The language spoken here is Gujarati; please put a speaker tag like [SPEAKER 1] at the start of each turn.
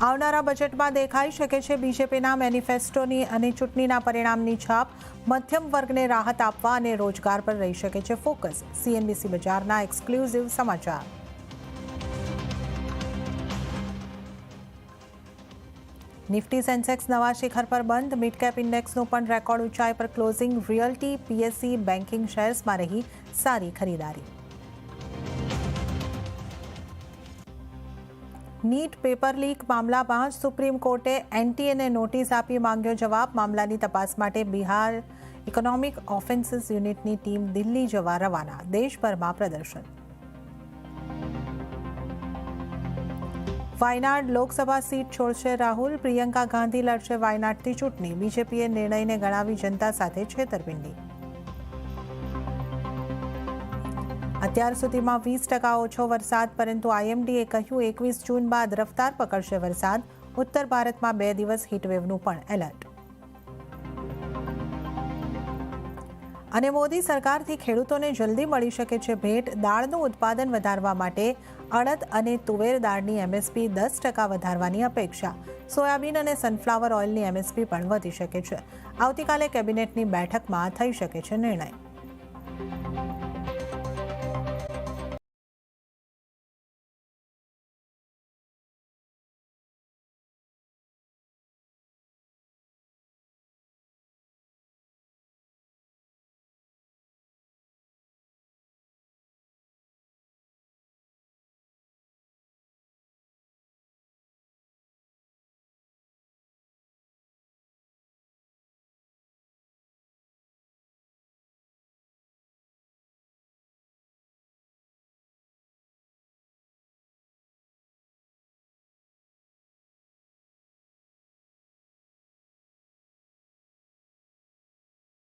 [SPEAKER 1] આવનારા બજેટમાં દેખાઈ શકે છે બીજેપીના મેનિફેસ્ટોની અને ચૂંટણીના પરિણામની છાપ. મધ્યમ વર્ગને રાહત આપવા અને રોજગાર પર રહી શકે છે ફોકસ. CNBC બજારના એક્સક્લુઝિવ સમાચાર. નિફ્ટી સેન્સેક્સ નવા શિખર પર બંધ. મિડ કેપ ઇન્ડેક્સનું પણ રેકોર્ડ ઊંચાઈ પર ક્લોઝિંગ. રિયલ્ટી, PSE, બેન્કિંગ શેર્સમાં રહી સારી ખરીદારી. નીટ પેપર લીક મામલામાં સુપ્રીમ કોર્ટે NTAને નોટિસ આપી માંગ્યો જવાબ. મામલાની તપાસ માટે બિહાર ઇકોનોમિક ઓફેન્સીસ યુનિટની ટીમ દિલ્હી જવા રવાના. દેશભરમાં પ્રદર્શન. વાયનાડ લોકસભા સીટ છોડશે રાહુલ. પ્રિયંકા ગાંધી લડશે વાયનાડથી ચૂંટણી. બીજેપીએ નિર્ણયને ગણાવી જનતા સાથે છેતરપિંડી. અત્યાર સુધીમાં 20% ઓછો વરસાદ, પરંતુ IMDએ કહ્યું 21 જૂન બાદ રફતાર પકડશે વરસાદ. ઉત્તર ભારતમાં 2 દિવસ હીટવેવનું પણ એલર્ટ. અને મોદી સરકારથી ખેડૂતોને જલ્દી મળી શકે છે ભેટ. દાળનું ઉત્પાદન વધારવા માટે અડદ અને તુવેર દાળની MSP 10% વધારવાની અપેક્ષા. સોયાબીન અને સનફ્લાવર ઓઇલની MSP પણ વધી શકે છે. આવતીકાલે કેબિનેટની બેઠકમાં થઈ શકે છે નિર્ણય.